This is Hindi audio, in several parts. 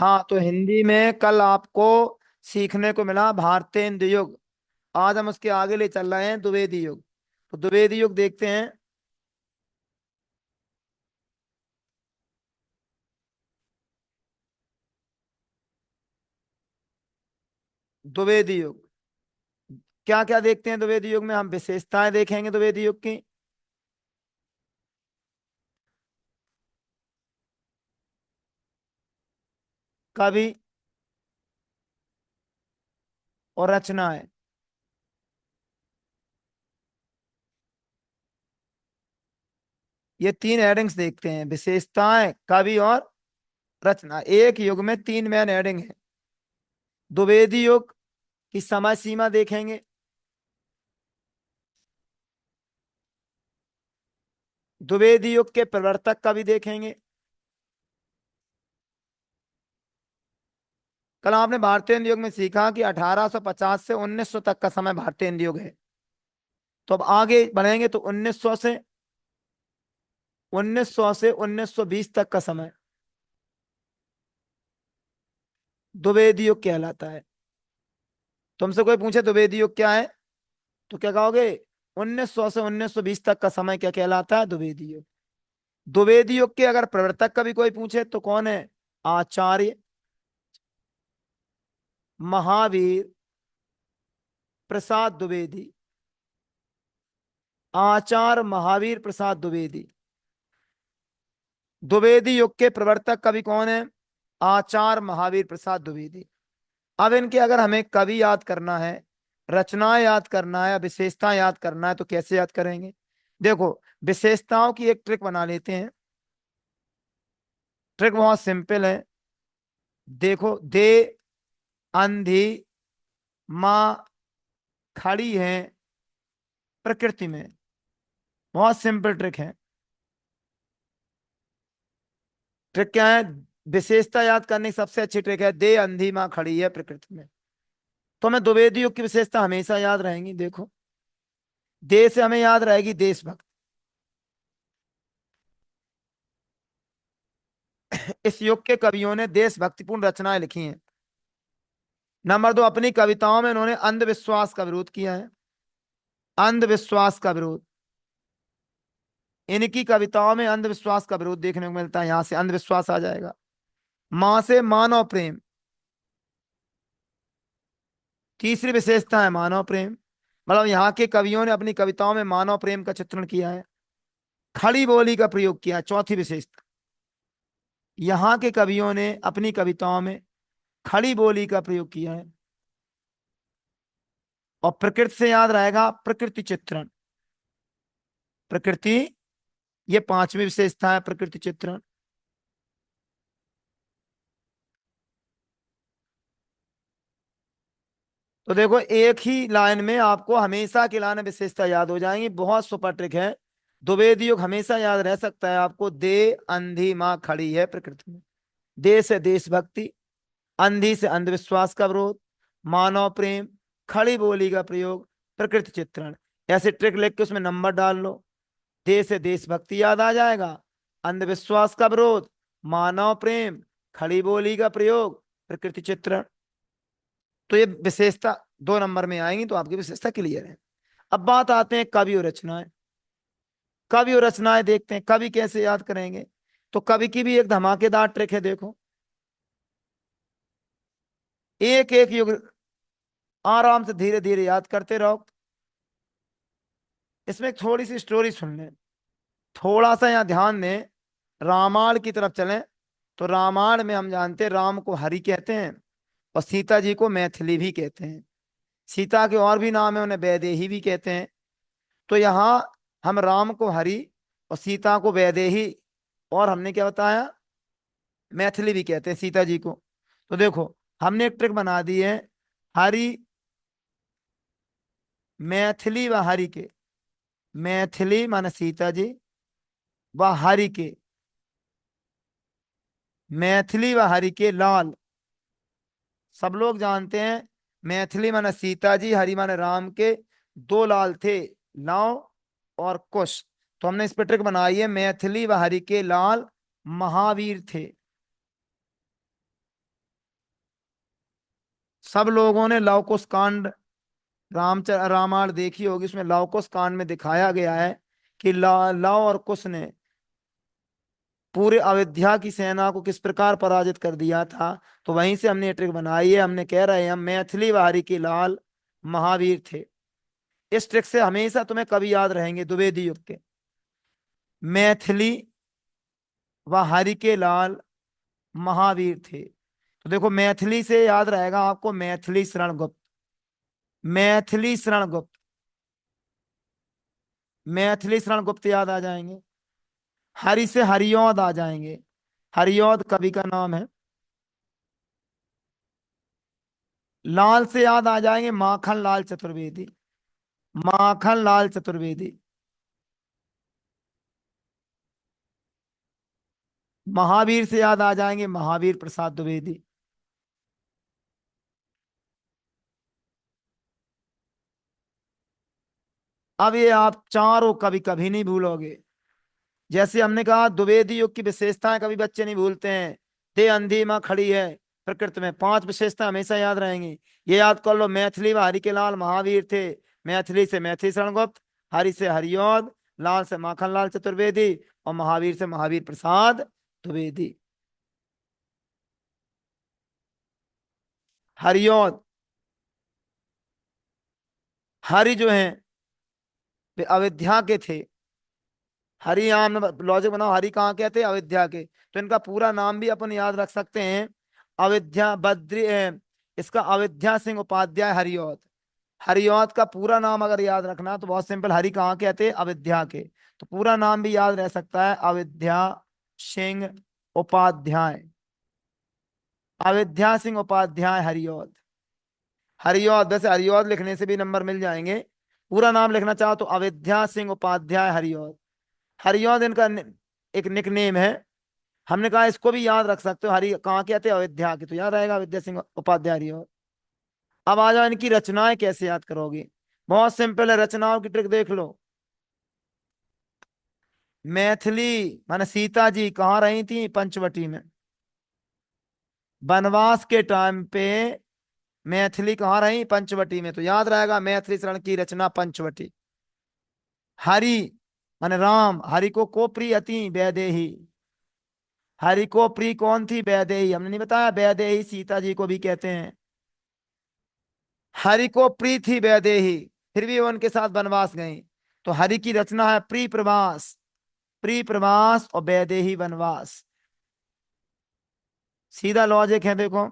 हाँ, तो हिंदी में कल आपको सीखने को मिला भारतेंदु युग। आज हम उसके आगे ले चल रहे हैं द्विवेदी युग। तो द्विवेदी युग देखते हैं। द्विवेदी युग क्या क्या देखते हैं द्विवेदी युग में? हम विशेषताएं देखेंगे द्विवेदी युग की। कवि और रचनाएं। ये तीन हेडिंग्स देखते हैं, विशेषताएं, कवि और रचना। एक युग में तीन मेन हेडिंग है। द्विवेदी युग की समय सीमा देखेंगे। द्विवेदी युग के प्रवर्तक कवि देखेंगे। कल आपने भारतीय युग में सीखा कि 1850 से 1900 तक का समय भारतीय युग है। तो अब आगे बढ़ेंगे तो 1900 से 1920 तक का समय द्विवेदी युग कहलाता है। तुमसे कोई पूछे द्विवेदी युग क्या है, तो क्या कहोगे? 1900 से 1920 तक का समय क्या कहलाता है? द्विवेदी युग। द्विवेदी युग के अगर प्रवर्तक का भी कोई पूछे तो कौन है? आचार्य महावीर प्रसाद द्विवेदी। आचार्य महावीर प्रसाद द्विवेदी। द्विवेदी युग के प्रवर्तक कवि कौन है? आचार्य महावीर प्रसाद द्विवेदी। अब इनके अगर हमें कवि याद करना है, रचनाएं याद करना है या विशेषता याद करना है तो कैसे याद करेंगे? देखो, विशेषताओं की एक ट्रिक बना लेते हैं। ट्रिक बहुत सिंपल है। देखो, दे अंधी माँ खड़ी है प्रकृति में। बहुत सिंपल ट्रिक है। ट्रिक क्या है? विशेषता याद करने की सबसे अच्छी ट्रिक है, दे अंधी माँ खड़ी है प्रकृति में। तो हमें द्विवेदी युग की विशेषता हमेशा याद रहेंगी। देखो, दे से हमें याद रहेगी देशभक्त। इस युग के कवियों ने देशभक्तिपूर्ण रचनाएं लिखी हैं। नंबर दो, अपनी कविताओं में इन्होंने अंधविश्वास का विरोध किया है। अंधविश्वास का विरोध। इनकी कविताओं में अंधविश्वास का विरोध देखने को मिलता है। यहां से अंधविश्वास आ जाएगा। मां से मानव प्रेम। तीसरी विशेषता है मानव प्रेम। मतलब यहाँ के कवियों ने अपनी कविताओं में मानव प्रेम का चित्रण किया है। खड़ी बोली का प्रयोग किया है, चौथी विशेषता। यहाँ के कवियों ने अपनी कविताओं में खड़ी बोली का प्रयोग किया है। और प्रकृति से याद रहेगा प्रकृति चित्रण। प्रकृति, ये पांचवी विशेषता है, प्रकृति चित्रण। तो देखो, एक ही लाइन में आपको हमेशा की लाइन विशेषता याद हो जाएंगी। बहुत सुपर ट्रिक है। द्विवेदी युग हमेशा याद रह सकता है आपको। दे अंधी माँ खड़ी है प्रकृति में। दे से देशभक्ति, अंधी से अंधविश्वास का विरोध, मानव प्रेम, खड़ी बोली का प्रयोग, प्रकृति चित्रण। ऐसे ट्रिक लिख के उसमें नंबर डाल लो। दे से देशभक्ति याद आ जाएगा, अंधविश्वास का विरोध, मानव प्रेम, खड़ी बोली का प्रयोग, प्रकृति चित्रण। तो ये विशेषता 2 नंबर में आएंगी, तो आपकी विशेषता क्लियर है। अब बात आते हैं कवि और रचनाएं। कवि और रचनाएं देखते हैं, कवि कैसे याद करेंगे। तो कवि की भी एक धमाकेदार ट्रिक है। देखो, एक एक युग आराम से धीरे धीरे याद करते रहो। इसमें एक थोड़ी सी स्टोरी सुन लें। थोड़ा सा यहाँ ध्यान दें। रामायण की तरफ चलें तो रामायण में हम जानते हैं राम को हरि कहते हैं और सीता जी को मैथिली भी कहते हैं। सीता के और भी नाम है, उन्हें वैदेही भी कहते हैं। तो यहाँ हम राम को हरि और सीता को वैदेही, और हमने क्या बताया, मैथिली भी कहते हैं सीता जी को। तो देखो, हमने एक ट्रिक बना दी है। हरि, मैथिली व हरि के। मैथिली माने सीता जी, व हरि के, मैथिली व हरि के लाल। सब लोग जानते हैं मैथिली माने सीता जी, हरि माने राम के दो लाल थे, लव और कुश। तो हमने इस पर ट्रिक बनाई है, मैथिली व हरि के लाल महावीर थे। सब लोगों ने लव कुश कांड, रामायण देखी होगी, उसमें लव कुश कांड में दिखाया गया है कि लव और कुश ने पूरे अयोध्या की सेना को किस प्रकार पराजित कर दिया था। तो वहीं से हमने ये ट्रिक बनाई है। हमने कह रहे हैं हम मैथिली वारी के लाल महावीर थे। इस ट्रिक से हमेशा तुम्हें कभी याद रहेंगे द्विवेदी युग के। मैथिली व हरि के लाल महावीर थे। तो देखो मैथिली से याद रहेगा आपको मैथिली शरण गुप्त, मैथिली शरण गुप्त, मैथिली शरण गुप्त याद आ जाएंगे। हरि से हरिऔध आ जाएंगे। हरिऔध कवि का नाम है। लाल से याद आ जाएंगे माखन लाल चतुर्वेदी, माखन लाल चतुर्वेदी। महावीर से याद आ जाएंगे महावीर प्रसाद द्विवेदी। अब ये आप चारों कभी कभी नहीं भूलोगे। जैसे हमने कहा द्विवेदी युग की विशेषताएं कभी बच्चे नहीं भूलते हैं। दे अंधी माँ खड़ी है प्रकृति में, पांच विशेषता हमेशा याद रहेंगी। ये याद कर लो, मैथिली व हरि के लाल महावीर थे। मैथिली से मैथिली शरण गुप्त, हरि से हरिऔध, लाल से माखन लाल चतुर्वेदी, और महावीर से महावीर प्रसाद द्विवेदी। हरिऔध, हरि जो है वे अयोध्या के थे। हरि नाम लॉजिक बनाओ, हरि कहाँ के थे? अयोध्या के। तो इनका पूरा नाम भी अपन याद रख सकते हैं। अयोध्या बद्री इसका अयोध्या सिंह उपाध्याय हरिऔध। हरिऔध का पूरा नाम अगर याद रखना तो बहुत सिंपल, हरि कहाँ के थे? अयोध्या के। तो पूरा नाम भी याद रह सकता है अयोध्या सिंह उपाध्याय, अयोध्या सिंह उपाध्याय हरिऔध। हरिऔध, वैसे हरिऔध लिखने से भी नंबर मिल जाएंगे। पूरा नाम लिखना चाहो तो अयोध्या सिंह उपाध्याय हरिऔध। हरिऔध इनका एक निक नेम है। हमने कहा इसको भी याद रख सकते हो, हरि कहाँ के थे? अयोध्या के। तो याद रहेगा अयोध्या सिंह उपाध्याय हरिऔध। अब आ जाओ इनकी रचनाएं कैसे याद करोगे। बहुत सिंपल है, रचनाओं की ट्रिक देख लो। मैथिली माने सीता जी कहाँ रही थी? पंचवटी में। वनवास के टाइम पे मैथिली कहाँ रही? पंचवटी में। तो याद रहेगा मैथिली शरण की रचना पंचवटी। हरि माने राम, हरि को प्रिय अति वैदेही। हरि को प्रिय कौन थी? वैदेही। हमने नहीं बताया वैदेही सीता जी को भी कहते हैं। हरि को प्रिय थी वैदेही, फिर भी वो उनके साथ वनवास गई। तो हरि की रचना है प्रिय प्रवास, प्रिय प्रवास और वैदेही वनवास। सीधा लॉजिक है देखो,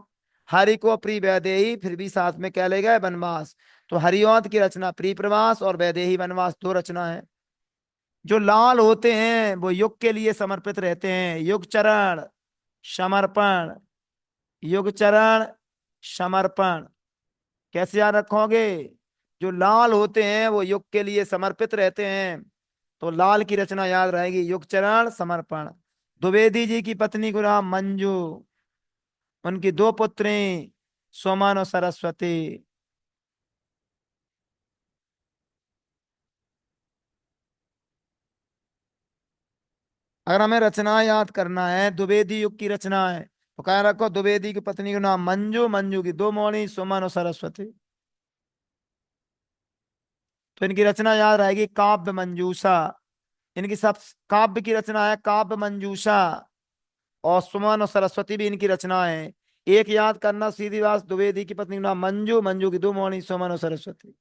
हरि को प्रिय वैदेही फिर भी साथ में क्या ले गए? वनवास। तो हरिऔध की रचना प्रिय प्रवास और वैदेही वनवास, दो रचना है। जो लाल होते हैं वो युग के लिए समर्पित रहते हैं। युग चरण समर्पण, युग चरण समर्पण। कैसे याद रखोगे? जो लाल होते हैं वो युग के लिए समर्पित रहते हैं। तो लाल की रचना याद रहेगी युग चरण समर्पण। द्विवेदी जी की पत्नी को नाम मंजू, उनकी दो पुत्री सुमन और सरस्वती। अगर हमें रचना याद करना है, द्विवेदी युग की रचना है, तो क्या रखो? द्विवेदी की पत्नी का नाम मंजू, मंजू की दो मौनी सुमन और सरस्वती। तो इनकी रचना याद रहेगी काव्य मंजूषा। इनकी सब काव्य की रचना है काव्य मंजूषा। और सुमन और सरस्वती भी इनकी रचना है। एक याद करना सीधी बात, द्विवेदी की पत्नी का नाम मंजू, मंजू की दो मौनी सुमन और सरस्वती।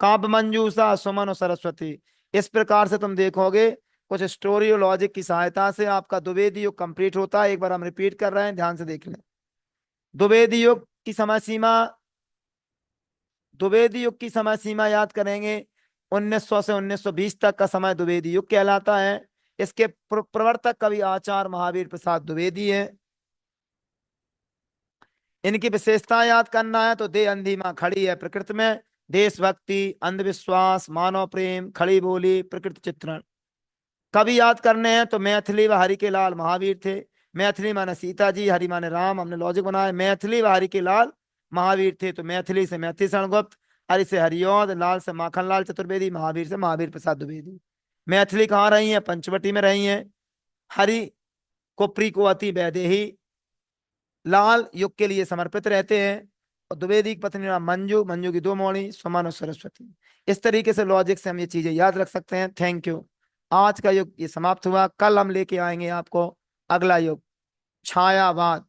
काव्य मंजूषा, सुमन और सरस्वती। इस प्रकार से तुम देखोगे कुछ स्टोरी और लॉजिक की सहायता से आपका द्विवेदी युग कंप्लीट होता है। एक बार हम रिपीट कर रहे हैं, ध्यान से देख लें। द्विवेदी युग की समय सीमा, द्विवेदी युग की समय सीमा याद करेंगे 1900 से 1920 तक का समय द्विवेदी युग कहलाता है। इसके प्रवर्तक कवि आचार्य महावीर प्रसाद द्विवेदी है। इनकी विशेषता याद करना है तो दे अंधी माँ खड़ी है प्रकृति में, देशभक्ति, अंधविश्वास, मानव प्रेम, खड़ी बोली, प्रकृति चित्रण। कवि याद करने हैं तो मैथिली व हरि के लाल महावीर थे। मैथिली माने सीता जी, हरि माने राम। हमने लॉजिक बनाया, मैथिली व हरि के लाल महावीर थे। तो मैथिली से मैथिली शरण गुप्त, हरि से हरिऔध, लाल से माखन लाल चतुर्वेदी, महावीर से महावीर प्रसाद द्विवेदी। मैथिली कहाँ रही है? पंचवटी में रही है। हरि को प्रिय को अति वैदेही, लाल युग के लिए समर्पित रहते हैं। और द्विवेदी की पत्नी नाम मंजू, मंजू की दो मौनी, सुमन और सरस्वती। इस तरीके से लॉजिक से हम ये चीजें याद रख सकते हैं। Thank you. आज का युग ये समाप्त हुआ। कल हम लेके आएंगे आपको अगला युग, छायावाद।